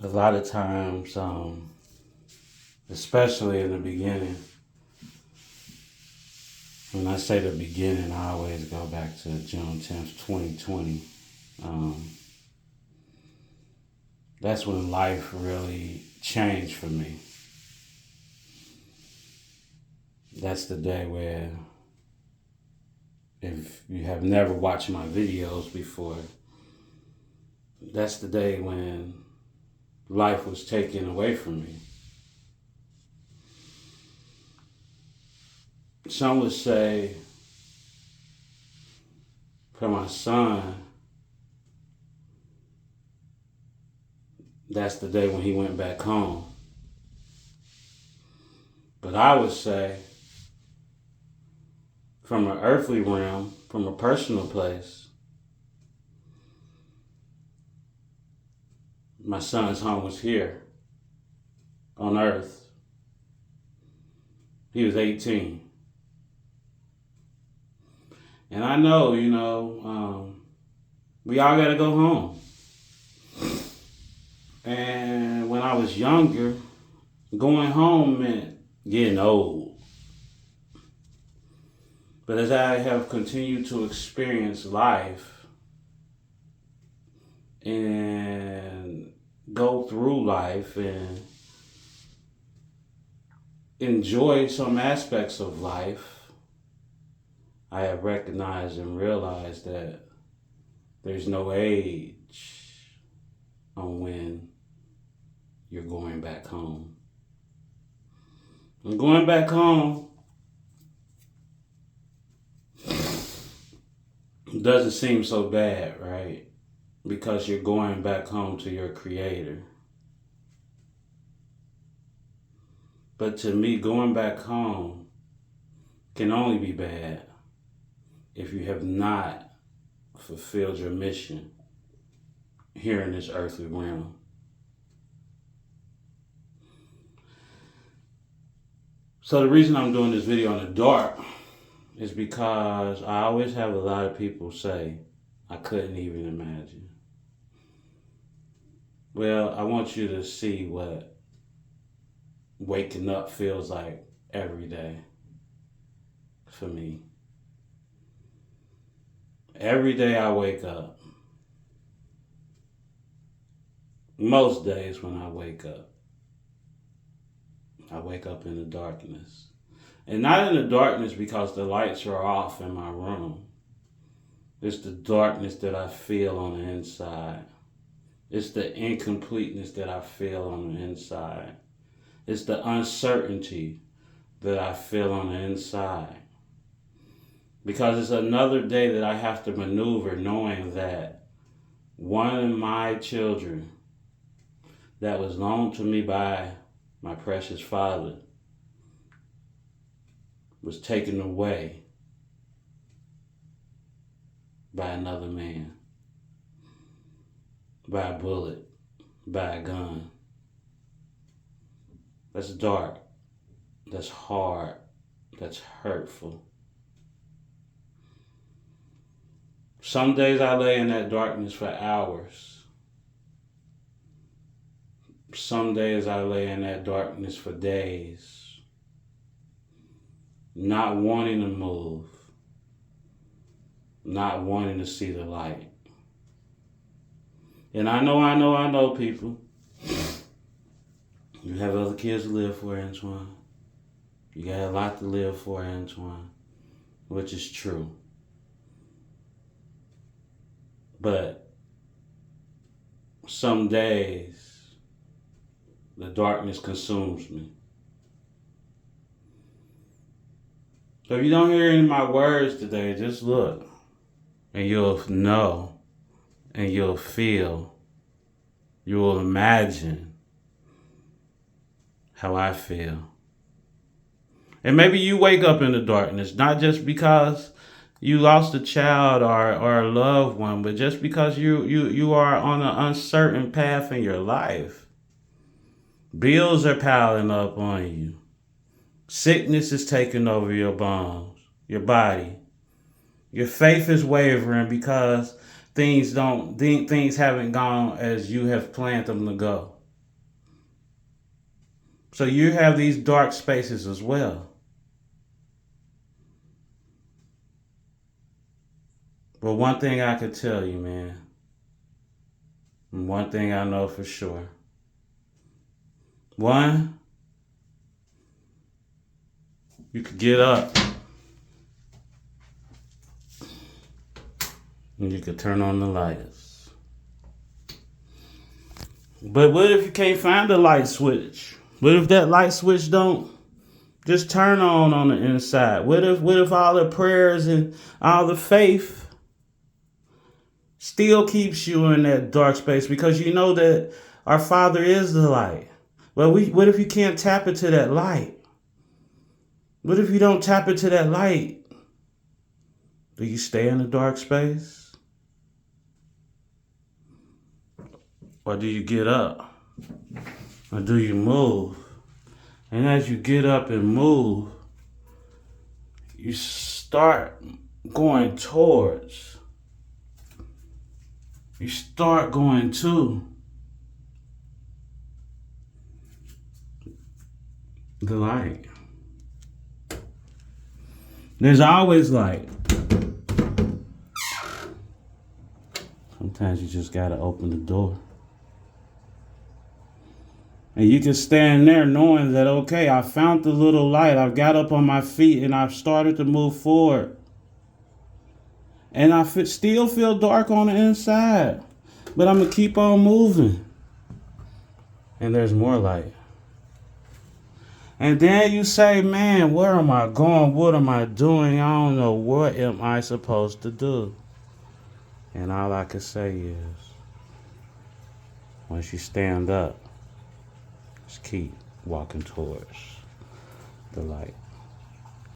A lot of times, especially in the beginning, when I say the beginning, I always go back to June 10th, 2020. Um, that's when life really changed for me. That's the day where, if you have never watched my videos before, that's the day when life was taken away from me. Some would say, for my son, that's the day when he went back home. But I would say, from an earthly realm, from a personal place, my son's home was here on earth. He was 18. And I know, we all got to go home. And when I was younger, going home meant getting old. But as I have continued to experience life and go through life and enjoy some aspects of life, I have recognized and realized that there's no age on when you're going back home. And going back home doesn't seem so bad, right? Because you're going back home to your Creator. But to me, going back home can only be bad if you have not fulfilled your mission here in this earthly realm. So the reason I'm doing this video in the dark is because I always have a lot of people say, I couldn't even imagine. Well, I want you to see what waking up feels like every day for me. Every day I wake up. Most days when I wake up in the darkness. And not in the darkness because the lights are off in my room. It's the darkness that I feel on the inside. It's the incompleteness that I feel on the inside. It's the uncertainty that I feel on the inside. Because it's another day that I have to maneuver knowing that one of my children that was loaned to me by my precious father was taken away by another man, by a bullet, by a gun. That's dark. That's hard. That's hurtful. Some days I lay in that darkness for hours. Some days I lay in that darkness for days, not wanting to move, not wanting to see the light. And I know, people. You have other kids to live for, Antoine. You got a lot to live for, Antoine, which is true. But some days, the darkness consumes me. So if you don't hear any of my words today, just look. And you'll know. And you'll feel. You will imagine how I feel. And maybe you wake up in the darkness, not just because you lost a child or a loved one, but just because you are on an uncertain path in your life. Bills are piling up on you. Sickness is taking over your bones, your body. Your faith is wavering because things haven't gone as you have planned them to go. So you have these dark spaces as well. But one thing I could tell you, man, and one thing I know for sure. One, you could get up and you could turn on the lights. But what if you can't find the light switch? What if that light switch don't just turn on the inside? What if all the prayers and all the faith still keeps you in that dark space because you know that our Father is the light? Well, what if you can't tap into that light? What if you don't tap into that light? Do you stay in the dark space? Or do you get up? Or do you move? And as you get up and move, you start going towards. You start going to the light. There's always light. Sometimes you just gotta open the door. And you can stand there knowing that, okay, I found the little light. I've got up on my feet and I've started to move forward. And I still feel dark on the inside. But I'm going to keep on moving. And there's more light. And then you say, man, where am I going? What am I doing? I don't know. What am I supposed to do? And all I can say is, once you stand up, just keep walking towards the light.